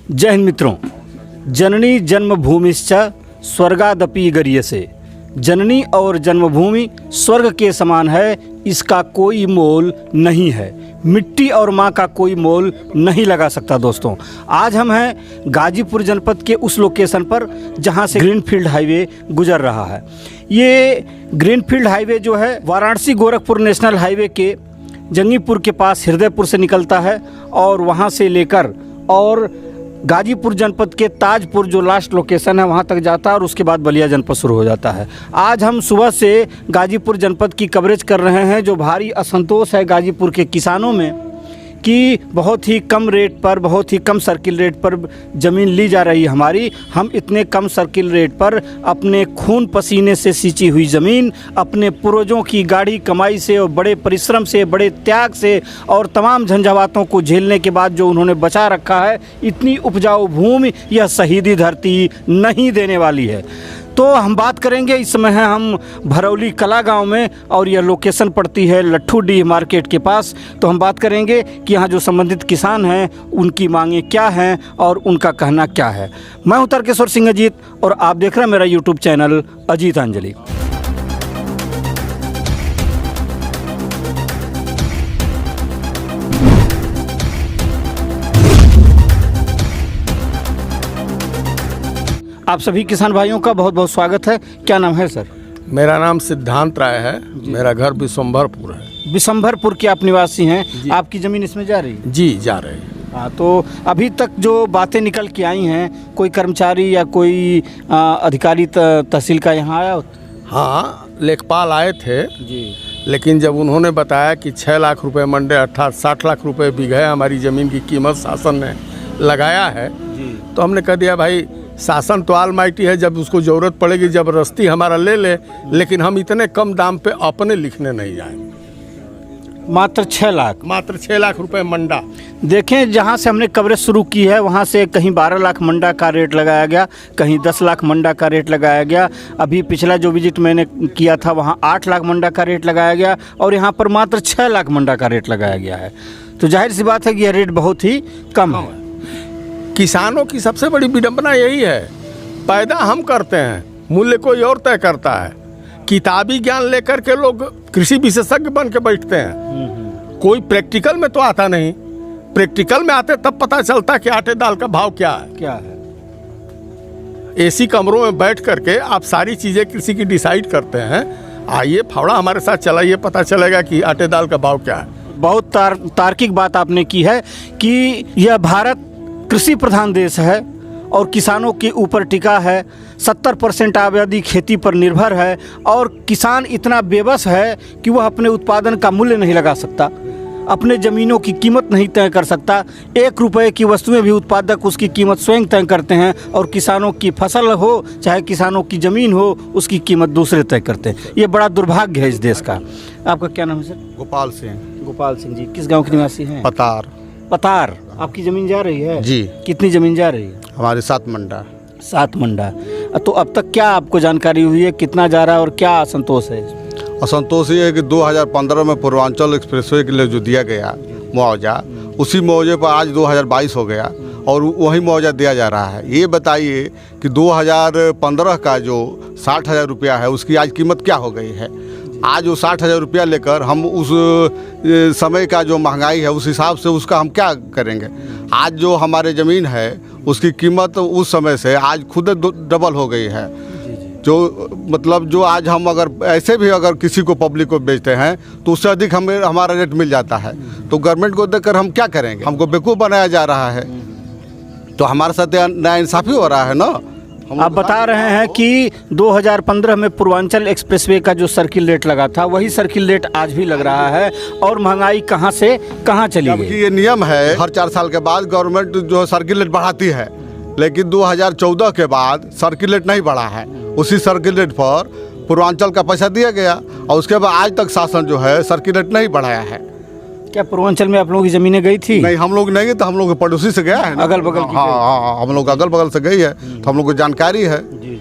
जय हिंद मित्रों। जननी जन्मभूमिश्च स्वर्गादपि गरीयसे। जननी और जन्मभूमि स्वर्ग के समान है, इसका कोई मोल नहीं है। मिट्टी और माँ का कोई मोल नहीं लगा सकता। दोस्तों, आज हम हैं गाजीपुर जनपद के उस लोकेशन पर जहाँ से ग्रीनफील्ड हाईवे गुजर रहा है। ये ग्रीनफील्ड हाईवे जो है वाराणसी गोरखपुर नेशनल हाईवे के जंगीपुर के पास हृदयपुर से निकलता है और वहाँ से लेकर और गाजीपुर जनपद के ताजपुर जो लास्ट लोकेशन है वहाँ तक जाता है और उसके बाद बलिया जनपद शुरू हो जाता है। आज हम सुबह से गाजीपुर जनपद की कवरेज कर रहे हैं। जो भारी असंतोष है गाजीपुर के किसानों में कि बहुत ही कम रेट पर, बहुत ही कम सर्किल रेट पर ज़मीन ली जा रही है हमारी। हम इतने कम सर्किल रेट पर अपने खून पसीने से सींची हुई ज़मीन, अपने पूर्वजों की गाढ़ी कमाई से और बड़े परिश्रम से, बड़े त्याग से और तमाम झंझावातों को झेलने के बाद जो उन्होंने बचा रखा है, इतनी उपजाऊ भूमि यह शहीदी धरती नहीं देने वाली है। तो हम बात करेंगे, इस समय हैं हम भरौली कला गांव में और यह लोकेशन पड़ती है लट्ठूडीह मार्केट के पास। तो हम बात करेंगे कि यहाँ जो संबंधित किसान हैं उनकी मांगें क्या हैं और उनका कहना क्या है। मैं हूं तारकेश्वर सिंह अजीत और आप देख रहे हैं मेरा यूट्यूब चैनल अजीतांजलि। आप सभी किसान भाइयों का बहुत बहुत स्वागत है। क्या नाम है सर? मेरा नाम सिद्धांत राय है। मेरा घर विशंभरपुर है। विशंभरपुर के आप निवासी हैं। आपकी ज़मीन इसमें जा रही है? जी, जा रहे हैं। हाँ, तो अभी तक जो बातें निकल के आई हैं, कोई कर्मचारी या कोई अधिकारी तहसील का यहाँ आया? हाँ, लेखपाल आए थे जी। लेकिन जब उन्होंने बताया कि 6 लाख रुपए मंडे अर्थात 60 लाख रुपए बीघे हमारी ज़मीन की कीमत शासन ने लगाया है जी, तो हमने कह दिया भाई शासन तो ऑलमाइटी है, जब उसको ज़रूरत पड़ेगी ज़बरदस्ती हमारा ले ले, लेकिन हम इतने कम दाम पे अपने लिखने नहीं जाएंगे। मात्र 6 लाख? मात्र 6 लाख रुपए मंडा। देखें, जहाँ से हमने कवरेज शुरू की है वहाँ से कहीं 12 लाख मंडा का रेट लगाया गया, कहीं 10 लाख मंडा का रेट लगाया गया। अभी पिछला जो विजिट मैंने किया था वहाँ 8 लाख मंडा का रेट लगाया गया और यहाँ पर मात्र 6 लाख मंडा का रेट लगाया गया है। तो जाहिर सी बात है कि यह रेट बहुत ही कम है। किसानों की सबसे बड़ी विडंबना यही है, पैदा हम करते हैं, मूल्य कोई और तय करता है। किताबी ज्ञान लेकर के लोग कृषि विशेषज्ञ बन के बैठते हैं, कोई प्रैक्टिकल में तो आता नहीं। प्रैक्टिकल में आते तब पता चलता कि आटे दाल का भाव क्या है। एसी कमरों में बैठ करके आप सारी चीज़ें कृषि की डिसाइड करते हैं। आइए फावड़ा हमारे साथ चलाइए, पता चलेगा कि आटे दाल का भाव क्या है। बहुत तार्किक बात आपने की है कि यह भारत कृषि प्रधान देश है और किसानों के ऊपर टिका है। 70% आबादी खेती पर निर्भर है और किसान इतना बेबस है कि वह अपने उत्पादन का मूल्य नहीं लगा सकता, अपने ज़मीनों की कीमत नहीं तय कर सकता। 1 रुपये की वस्तुएं भी उत्पादक उसकी कीमत स्वयं तय करते हैं और किसानों की फसल हो चाहे किसानों की ज़मीन हो, उसकी कीमत दूसरे तय करते हैं। ये बड़ा दुर्भाग्य है इस देश का। आपका क्या नाम है सर? गोपाल सिंह। गोपाल सिंह जी, किस गाँव के निवासी हैं? पतार। आपकी ज़मीन जा रही है? जी। कितनी ज़मीन जा रही है? हमारे 7 मंडा। 7 मंडा। तो अब तक क्या आपको जानकारी हुई है, कितना जा रहा है और क्या असंतोष है? असंतोष ये है कि 2015 में पूर्वांचल एक्सप्रेसवे के लिए जो दिया गया मुआवजा, उसी मुआवजे पर आज 2022 हो गया और वही मुआवजा दिया जा रहा है। ये बताइए कि 2015 का जो 60,000 रुपया है उसकी आज कीमत क्या हो गई है। आज वो 60,000 रुपया लेकर हम उस समय का जो महंगाई है उस हिसाब से उसका हम क्या करेंगे। आज जो हमारे ज़मीन है उसकी कीमत उस समय से आज खुद डबल हो गई है। जो मतलब जो आज हम अगर ऐसे भी अगर किसी को पब्लिक को बेचते हैं तो उससे अधिक हमें हमारा रेट मिल जाता है। तो गवर्नमेंट को देखकर हम क्या करेंगे? हमको बेवकूफ़ बनाया जा रहा है, तो हमारे साथ नाइंसाफ़ी हो रहा है ना। आप बता रहे हैं कि 2015 में पूर्वांचल एक्सप्रेसवे का जो सर्किल रेट लगा था वही सर्किल रेट आज भी लग रहा है और महंगाई कहां से कहां चली गई। जबकि ये नियम है हर 4 साल के बाद गवर्नमेंट जो सर्किल रेट बढ़ाती है, लेकिन 2014 के बाद सर्किल रेट नहीं बढ़ा है। उसी सर्किल रेट पर पूर्वांचल का पैसा दिया गया और उसके बाद आज तक शासन जो है सर्किल रेट नहीं बढ़ाया है। क्या पूर्वांचल में आप लोगों की ज़मीनें गई थी? नहीं, हम लोग नहीं गए, तो हम लोग पड़ोसी से गया है ना, अगल बगल की। हाँ, हम लोग अगल बगल से गई है तो हम लोग को जानकारी है। जी।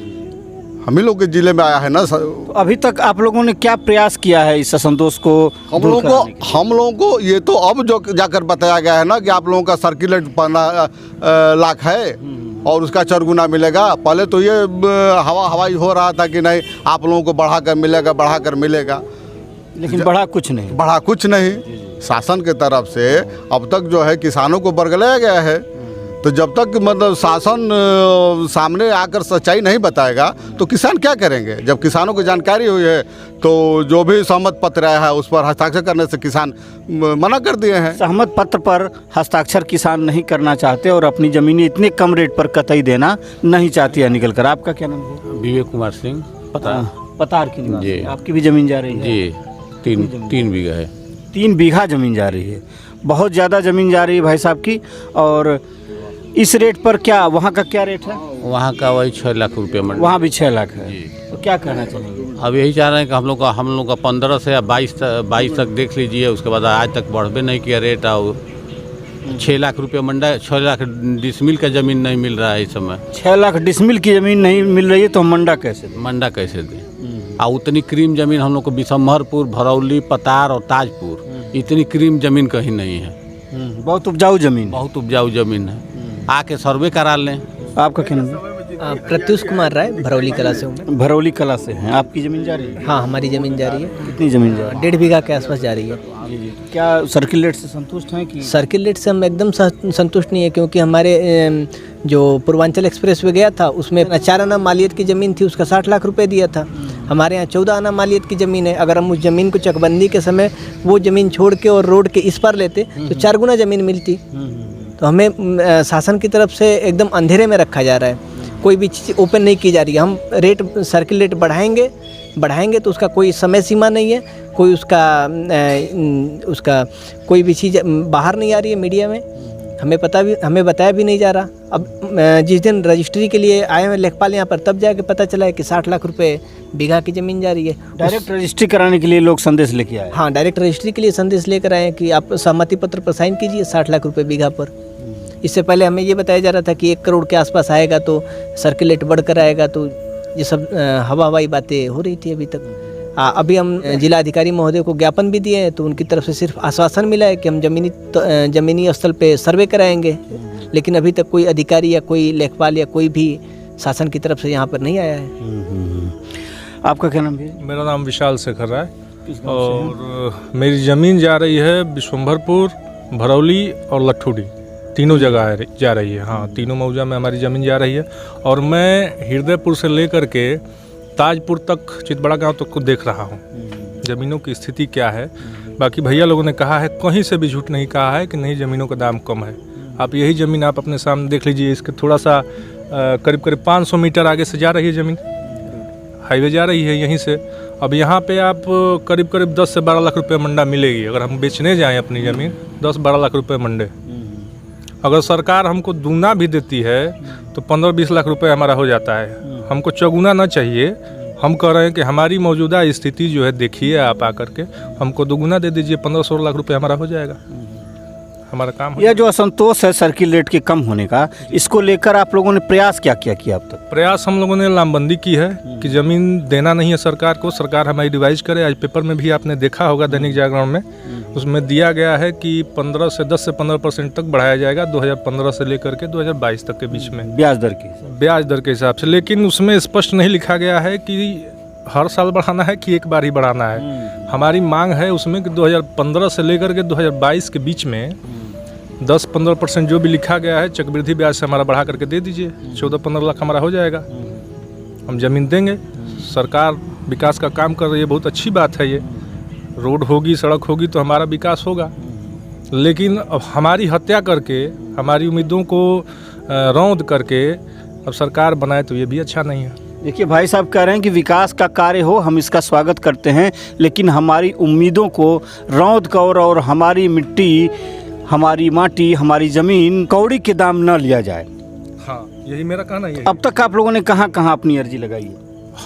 हम ही लोग के जिले में आया है ना। तो अभी तक आप लोगों ने क्या प्रयास किया है इस असंतोष को हम दूर लोगों कराने के लिए? को हम लोगों को ये तो अब जो जाकर बताया गया है ना कि आप लोगों का सर्कुलेट 15 लाख है और उसका 4 गुना मिलेगा। पहले तो ये हवाई हो रहा था कि नहीं आप लोगों को बढ़ा कर मिलेगा, लेकिन बढ़ा कुछ नहीं। बढ़ा कुछ नहीं। शासन के तरफ से अब तक जो है किसानों को बरगलाया गया है। तो जब तक मतलब शासन सामने आकर सच्चाई नहीं बताएगा तो किसान क्या करेंगे। जब किसानों को जानकारी हुई है तो जो भी सहमत पत्र आया है उस पर हस्ताक्षर करने से किसान मना कर दिए हैं। सहमत पत्र पर हस्ताक्षर किसान नहीं करना चाहते और अपनी ज़मीनें इतने कम रेट पर कतई देना नहीं चाहती है निकल कर। आपका क्या नाम है? विवेक कुमार सिंह पतार की निवासी। जी। आपकी भी ज़मीन जा रही है? जी, 3 बीघा है। 3 बीघा ज़मीन जा रही है, बहुत ज़्यादा ज़मीन जा रही है भाई साहब की। और इस रेट पर क्या वहाँ का क्या रेट है? वहाँ का वही 6 लाख रुपये मंडी। वहाँ भी 6 लाख है। तो क्या कहना चाहेंगे? अब यही चाह रहे हैं कि हम लोग का 15 से या 22 तक देख लीजिए। उसके बाद आज तक बढ़बे नहीं किया रेट। और 6 लाख रुपये मंडा, 6 लाख डिसमिल का ज़मीन नहीं मिल रहा है इस समय। 6 लाख डिसमिल की ज़मीन नहीं मिल रही है तो मंडा कैसे दें? मंडा कैसे दें? और उतनी क्रीम ज़मीन हम लोग को बिशम्भरपुर, भरौली, पतार और ताजपुर, इतनी क्रीम ज़मीन कहीं नहीं है। बहुत उपजाऊ ज़मीन, बहुत उपजाऊ ज़मीन है। आके सर्वे करा लें। आपका क्या नाम है? प्रत्युष कुमार राय, भरौली कला से हूँ। भरौली कला से हैं। आपकी ज़मीन जा रही है? हाँ, हमारी ज़मीन जा रही है। कितनी ज़मीन जा रही 1.5 बीघा के आसपास जा रही है। है? क्या सर्किल रेट से संतुष्ट हैं कि? सर्किल रेट से हम एकदम संतुष्ट नहीं है, क्योंकि हमारे जो पूर्वांचल एक्सप्रेस वे गया था उसमें 4 आना मालियत की ज़मीन थी, उसका 60 लाख रुपए दिया था। हमारे यहाँ 14 आना मालियत की ज़मीन है। अगर हम उस ज़मीन को चकबंदी के समय वो ज़मीन छोड़ के और रोड के इस पर लेते तो 4 गुना ज़मीन मिलती। तो हमें शासन की तरफ से एकदम अंधेरे में रखा जा रहा है, कोई भी चीज़ ओपन नहीं की जा रही है। हम रेट सर्किल रेट बढ़ाएंगे तो उसका कोई समय सीमा नहीं है, कोई उसका कोई भी चीज़ बाहर नहीं आ रही है मीडिया में। हमें बताया भी नहीं जा रहा। अब जिस दिन रजिस्ट्री के लिए आए हैं लेखपाल यहाँ पर, तब जाके पता चला है कि 60 लाख रुपए बीघा की ज़मीन जा रही है। डायरेक्ट रजिस्ट्री कराने के लिए लोग संदेश लेके आए? हाँ, डायरेक्ट रजिस्ट्री के लिए संदेश लेकर आए हैं कि आप सहमति पत्र पर साइन कीजिए 60 लाख रुपए बीघा पर। इससे पहले हमें ये बताया जा रहा था कि 1 करोड़ के आसपास आएगा तो सर्किल रेट बढ़कर आएगा। तो ये सब हवाई बातें हो रही थी अभी तक। अभी हम जिला अधिकारी महोदय को ज्ञापन भी दिए हैं, तो उनकी तरफ से सिर्फ आश्वासन मिला है कि हम जमीनी स्थल पे सर्वे कराएंगे, लेकिन अभी तक कोई अधिकारी या कोई लेखपाल या कोई भी शासन की तरफ से यहाँ पर नहीं आया है। आपका क्या नाम है? मेरा नाम विशाल शेखर राय और मेरी ज़मीन जा रही है बिशम्भरपुर, भरौली और लट्ठूडी, तीनों जगह जा रही है। हाँ, तीनों मौजा में हमारी ज़मीन जा रही है। और मैं हृदयपुर से लेकर के ताजपुर तक, चितबड़ा गांव तक को देख रहा हूँ ज़मीनों की स्थिति क्या है। बाकी भैया लोगों ने कहा है, कहीं से भी झूठ नहीं कहा है कि नहीं ज़मीनों का दाम कम है। आप यही ज़मीन आप अपने सामने देख लीजिए। इसके थोड़ा सा करीब 500 मीटर आगे से जा रही है ज़मीन, हाईवे जा रही है यहीं से। अब यहाँ पे आप करीब 10 से 12 लाख रुपए मंडा मिलेगी। अगर हम बेचने जाएँ अपनी ज़मीन 10-12 लाख रुपए मंडे। अगर सरकार हमको दूना भी देती है तो 15-20 लाख रुपए हमारा हो जाता है। हमको चौगुना ना चाहिए। हम कह रहे हैं कि हमारी मौजूदा स्थिति जो है देखिए आप आकर के, हमको दोगुना दे दीजिए, 15-16 लाख रुपए हमारा हो जाएगा, हमारा काम हो। यह जो असंतोष है सर्किल रेट के कम होने का, इसको लेकर आप लोगों ने प्रयास क्या किया अब तक? प्रयास हम लोगों ने लामबंदी की है कि ज़मीन देना नहीं है सरकार को। सरकार हमारी रिवाइज करे। आज पेपर में भी आपने देखा होगा, दैनिक जागरण में, उसमें दिया गया है कि 10 से 15% तक बढ़ाया जाएगा 2015 से लेकर के 2022 तक के बीच में, ब्याज दर के हिसाब से। लेकिन उसमें स्पष्ट नहीं लिखा गया है कि हर साल बढ़ाना है कि एक बार ही बढ़ाना है। हमारी मांग है उसमें कि 2015 से लेकर के 2022 के बीच में 10-15% जो भी लिखा गया है चक्रवृद्धि ब्याज से हमारा बढ़ा करके दे दीजिए। 14-15 लाख हमारा हो जाएगा, हम ज़मीन देंगे। सरकार विकास का काम कर रही है, बहुत अच्छी बात है। ये रोड होगी, सड़क होगी तो हमारा विकास होगा। लेकिन अब हमारी हत्या करके, हमारी उम्मीदों को रौंद करके अब सरकार बनाए तो ये भी अच्छा नहीं है। देखिए भाई साहब कह रहे हैं कि विकास का कार्य हो, हम इसका स्वागत करते हैं, लेकिन हमारी उम्मीदों को रौंद कर और हमारी मिट्टी, हमारी माटी, हमारी ज़मीन कौड़ी के दाम न लिया जाए। हाँ, यही मेरा कहना है। अब तक आप लोगों ने कहाँ अपनी अर्जी लगाई है?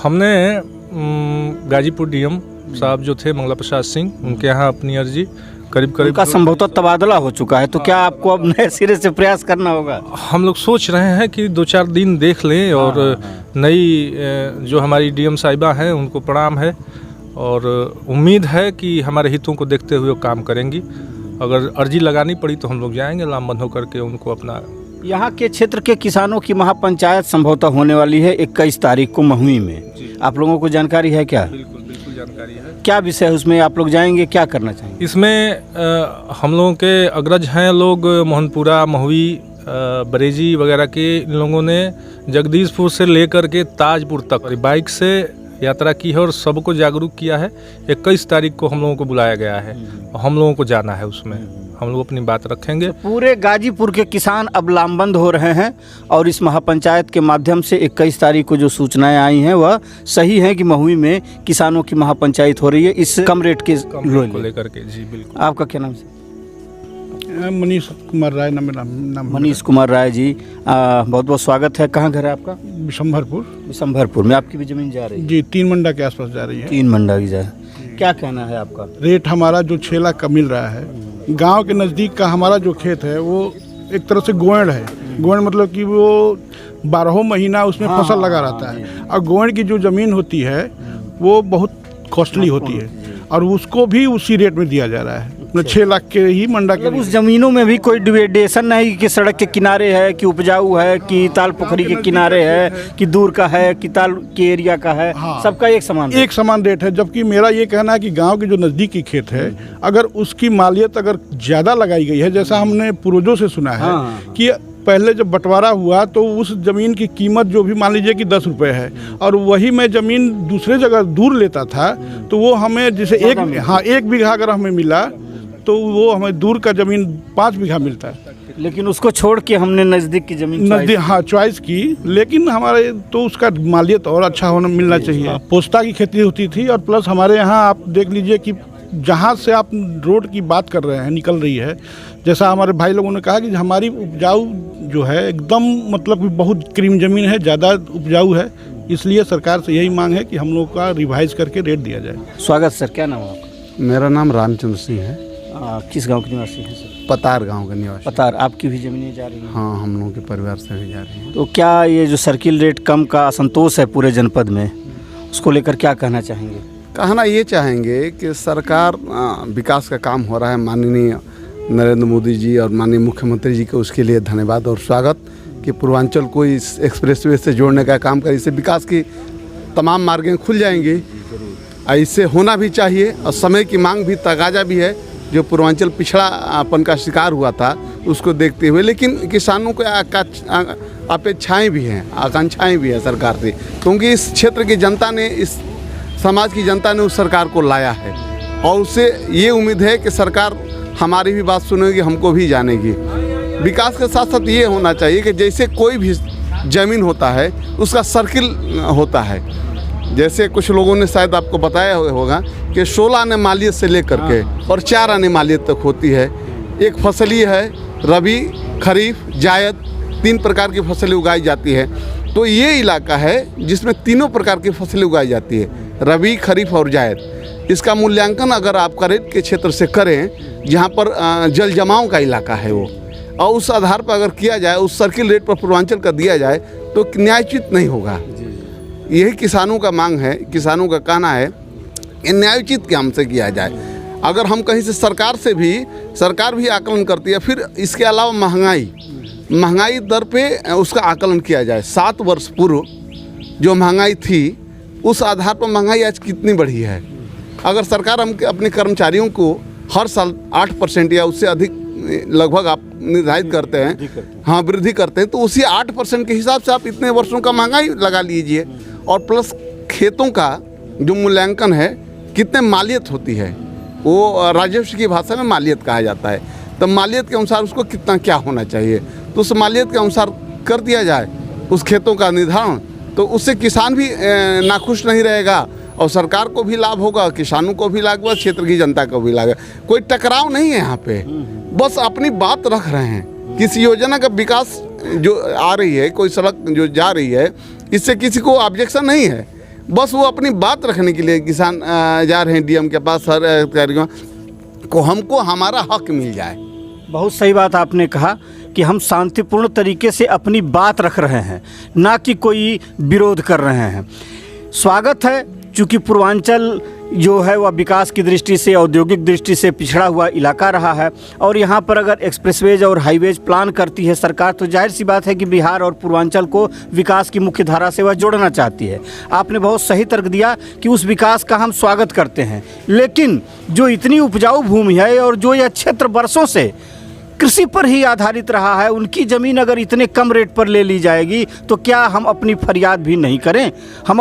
हमने गाजीपुर डीएम साहब जो थे मंगला प्रसाद सिंह, उनके यहाँ अपनी अर्जी करीब करीब उनका संभवतः तबादला हो चुका है, तो क्या आपको अब नए सिरे से प्रयास करना होगा? हम लोग सोच रहे हैं कि 2-4 दिन देख लें और नई जो हमारी डीएम साहिबा हैं उनको प्रणाम है और उम्मीद है कि हमारे हितों को देखते हुए वो काम करेंगी। अगर अर्जी लगानी पड़ी तो हम लोग जाएंगे लामबंद होकर के उनको अपना। यहाँ के क्षेत्र के किसानों की महापंचायत संभवतः होने वाली है 21 तारीख को महुई में। आप लोगों को जानकारी है क्या? बिल्कुल जानकारी है। क्या विषय है उसमें? आप लोग जाएंगे, क्या करना चाहेंगे? इसमें हम लोगों के अग्रज हैं लोग मोहनपुरा, महुई, बरेजी वगैरह के इन लोगों ने जगदीशपुर से लेकर के ताजपुर तक बाइक से यात्रा की है और सबको जागरूक किया है। 21 तारीख को हम लोगों को बुलाया गया है और हम लोगों को जाना है, उसमें हम लोग अपनी बात रखेंगे। पूरे गाजीपुर के किसान अब लामबंद हो रहे हैं और इस महापंचायत के माध्यम से 21 तारीख को जो सूचनाएं आई हैं वह सही है कि महुई में किसानों की महापंचायत हो रही है इस कम रेट के को लेकर के। जी बिल्कुल। आपका क्या नाम है? मनीष कुमार राय नाम। मनीष कुमार राय जी, बहुत बहुत स्वागत है। कहाँ घर है आपका? विशंभरपुर। विशंभरपुर में आपकी भी जमीन जा रही है? जी, 3 मंडा के आसपास जा रही है। 3 मंडा की जा। क्या कहना है आपका? रेट हमारा जो 6 लाख का मिल रहा है, गांव के नज़दीक का हमारा जो खेत है वो एक तरह से गोएड़ है। गोएड़ मतलब कि वो 12 महीना उसमें फसल लगा रहता है और गोएड़ की जो ज़मीन होती है वो बहुत कॉस्टली होती है और उसको भी उसी रेट में दिया जा रहा है। 6 लाख के ही मंडा के। उस जमीनों में भी कोई डिवाइडेशन नहीं कि सड़क के किनारे है, कि उपजाऊ है, कि ताल पोखरी के किनारे है, कि दूर का है, कि ताल के एरिया का है। हाँ, सबका एक समान रेट है। जबकि मेरा ये कहना है कि गांव के जो नज़दीकी खेत है अगर उसकी मालियत अगर ज़्यादा लगाई गई है, जैसा हमने पूर्वजों से सुना है कि पहले जब बंटवारा हुआ तो उस ज़मीन की कीमत जो भी मान लीजिए कि 10 रुपये है और वही मैं ज़मीन दूसरे जगह दूर लेता था तो वो हमें जैसे 1 बीघा अगर हमें मिला तो वो हमें दूर का ज़मीन 5 बीघा मिलता है। लेकिन उसको छोड़ के हमने नज़दीक की ज़मीन चॉइस की, लेकिन हमारे तो उसका मालियत और अच्छा होना मिलना चाहिए। पोस्ता की खेती होती थी और प्लस हमारे यहाँ आप देख लीजिए कि जहाँ से आप रोड की बात कर रहे हैं निकल रही है, जैसा हमारे भाई लोगों ने कहा कि हमारी उपजाऊ जो है एकदम मतलब कि बहुत क्रीम ज़मीन है, ज़्यादा उपजाऊ है। इसलिए सरकार से यही मांग है कि हम लोग का रिवाइज करके रेट दिया जाए। स्वागत सर, क्या नाम है आपका? मेरा नाम रामचंद्र सिंह है। किस गांव के निवासी हैं सर? पतार गांव का निवासी। पतार। आपकी भी ज़मीनें जा रही हैं? हाँ, हम लोगों के परिवार से भी जा रही हैं। तो क्या ये जो सर्किल रेट कम का असंतोष है पूरे जनपद में, उसको लेकर क्या कहना चाहेंगे? कहना ये चाहेंगे कि सरकार विकास का काम हो रहा है, माननीय नरेंद्र मोदी जी और माननीय मुख्यमंत्री जी को उसके लिए धन्यवाद और स्वागत कि पूर्वांचल को इस एक्सप्रेसवे से जोड़ने का काम करे। इससे विकास की तमाम मार्गें खुल जाएंगी। इससे होना भी चाहिए और समय की मांग भी तगाजा भी है। जो पूर्वांचल पिछड़ापन का शिकार हुआ था उसको देखते हुए, लेकिन किसानों को अपेक्षाएं भी हैं, आकांक्षाएं भी हैं सरकार से, क्योंकि इस क्षेत्र की जनता ने, इस समाज की जनता ने उस सरकार को लाया है और उससे ये उम्मीद है कि सरकार हमारी भी बात सुनेगी, हमको भी जानेगी। विकास के साथ साथ ये होना चाहिए कि जैसे कोई भी ज़मीन होता है उसका सर्किल होता है। जैसे कुछ लोगों ने शायद आपको बताया होगा कि 16 आने मालियत से लेकर के और 4 आने मालियत तक होती है। एक फसली है, रबी, खरीफ, जायद, 3 प्रकार की फसलें उगाई जाती है। तो ये इलाका है जिसमें तीनों प्रकार की फसलें उगाई जाती है, रबी, खरीफ और जायद। इसका मूल्यांकन अगर आप करें के क्षेत्र से करें जहाँ पर जल जमाव का इलाका है वो, और उस आधार पर अगर किया जाए, उस सर्किल रेट पर पूर्वांचल का दिया जाए तो न्यायोचित नहीं होगा। यही किसानों का मांग है, किसानों का कहना है कि न्यायोचित के हमसे किया जाए। अगर हम कहीं से सरकार भी आकलन करती है। फिर इसके अलावा महंगाई दर पे उसका आकलन किया जाए। 7 वर्ष पूर्व जो महंगाई थी उस आधार पर महंगाई आज कितनी बढ़ी है। अगर सरकार हम अपने कर्मचारियों को हर साल 8% या उससे अधिक लगभग आप निर्धारित करते हैं, हाँ वृद्धि करते हैं, तो उसी 8% के हिसाब से आप इतने वर्षों का महंगाई लगा लीजिए। और प्लस खेतों का जो मूल्यांकन है, कितने मालियत होती है, वो राजस्व की भाषा में मालियत कहा जाता है। तो मालियत के अनुसार उसको कितना क्या होना चाहिए, तो उस मालियत के अनुसार कर दिया जाए उस खेतों का निर्धारण, तो उससे किसान भी नाखुश नहीं रहेगा और सरकार को भी लाभ होगा, किसानों को भी लाभ होगा, क्षेत्र की जनता को भी लाभ। कोई टकराव नहीं है यहाँ पे, बस अपनी बात रख रहे हैं। किसी योजना का विकास जो आ रही है, कोई सड़क जो जा रही है, इससे किसी को ऑब्जेक्शन नहीं है, बस वो अपनी बात रखने के लिए किसान जा रहे हैं डीएम के पास, हर अधिकारियों। को हमको हमारा हक मिल जाए। बहुत सही बात आपने कहा कि हम शांतिपूर्ण तरीके से अपनी बात रख रहे हैं, ना कि कोई विरोध कर रहे हैं। स्वागत है, चूँकि पूर्वांचल जो है वह विकास की दृष्टि से, औद्योगिक दृष्टि से पिछड़ा हुआ इलाका रहा है और यहाँ पर अगर एक्सप्रेसवेज और हाईवेज प्लान करती है सरकार, तो जाहिर सी बात है कि बिहार और पूर्वांचल को विकास की मुख्य धारा से वह जोड़ना चाहती है। आपने बहुत सही तर्क दिया कि उस विकास का हम स्वागत करते हैं, लेकिन जो इतनी उपजाऊ भूमि है और जो यह क्षेत्र वर्षों से कृषि पर ही आधारित रहा है, उनकी ज़मीन अगर इतने कम रेट पर ले ली जाएगी तो क्या हम अपनी फरियाद भी नहीं करें? हम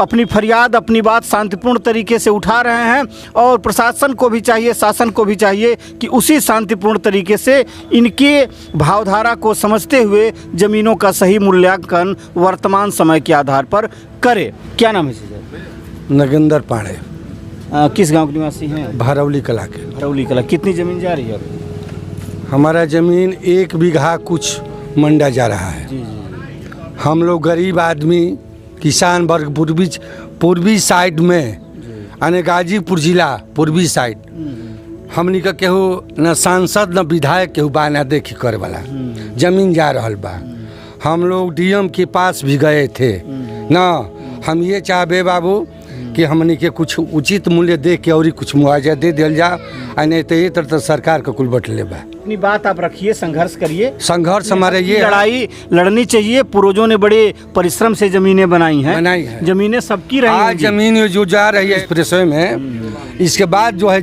अपनी फरियाद, अपनी बात शांतिपूर्ण तरीके से उठा रहे हैं और प्रशासन को भी चाहिए, शासन को भी चाहिए कि उसी शांतिपूर्ण तरीके से इनके भावधारा को समझते हुए ज़मीनों का सही मूल्यांकन वर्तमान समय के आधार पर करे। क्या नाम है सर? नगेंद्र पांडे। किस गांव के निवासी हैं? भरौली कला के। भरौली कला। कितनी ज़मीन जा रही है? हमारा ज़मीन 1 बीघा कुछ मंडा जा रहा है। हम लोग गरीब आदमी, किसान वर्ग, पूर्वी साइड में यानी गाजीपुर जिला पूर्वी साइड, हमनी का केहू न सांसद न विधायक केहू बा ना देखी करे वाला, जमीन जा रहल बा। हम लोग डीएम के पास भी गए थे ना। हम ये चाहबे बाबू कि हमनी के कुछ उचित मूल्य दे के और कुछ मुआवजा दे दिया जाए, नहीं तो ये तरह सरकार का कुल बट ले बा। अपनी बात आप रखिए, संघर्ष करिए। संघर्ष हमारे ये लड़ाई लड़नी चाहिए। पूर्वजों ने बड़े परिश्रम से जमीनें बनाई हैं। जमीनें सबकी रही हैं। जमीन जो जा रही है एक्सप्रेसवे में, इसके बाद जो है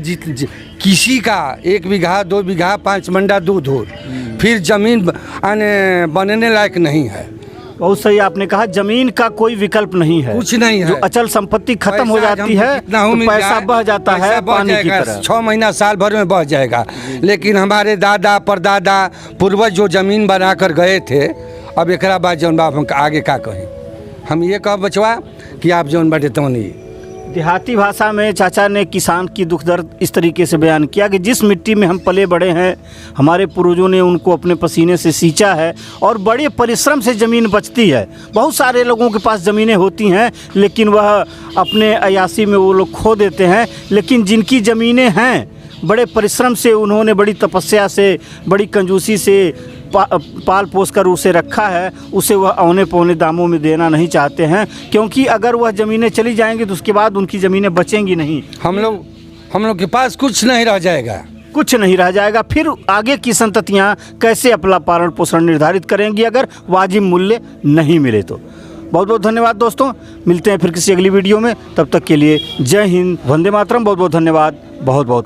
किसी का 1 बीघा 2 बीघा 5 मंडा 2 धूर, फिर जमीन बनने लायक नहीं है। बहुत सही आपने कहा, जमीन का कोई विकल्प नहीं है, कुछ नहीं है। जो अचल संपत्ति खत्म हो जाती है तो पैसा बह जाता है पानी की तरह। 6 महीना साल भर में बह जाएगा। लेकिन हमारे दादा परदादा पूर्वज जो जमीन बना कर गए थे, अब एक बाद जौन बाप हम आगे का कहें। हम ये कह बचवा कि आप जौन बाटे तो नहीं। देहाती भाषा में चाचा ने किसान की दुख दर्द इस तरीके से बयान किया कि जिस मिट्टी में हम पले बड़े हैं, हमारे पूर्वजों ने उनको अपने पसीने से सींचा है और बड़े परिश्रम से ज़मीन बचती है। बहुत सारे लोगों के पास ज़मीनें होती हैं, लेकिन वह अपने अयासी में वो लोग खो देते हैं। लेकिन जिनकी ज़मीनें हैं, बड़े परिश्रम से उन्होंने, बड़ी तपस्या से, बड़ी कंजूसी से पाल पोस कर उसे रखा है, उसे वह औने पौने दामों में देना नहीं चाहते हैं, क्योंकि अगर वह ज़मीनें चली जाएंगी तो उसके बाद उनकी ज़मीनें बचेंगी नहीं। हम लोग के पास कुछ नहीं रह जाएगा, कुछ नहीं रह जाएगा। फिर आगे की संततियाँ कैसे अपना पालन पोषण निर्धारित करेंगी अगर वाजिब मूल्य नहीं मिले तो। बहुत बहुत धन्यवाद दोस्तों, मिलते हैं फिर किसी अगली वीडियो में। तब तक के लिए जय हिंद, वंदे मातरम। बहुत बहुत धन्यवाद, बहुत बहुत।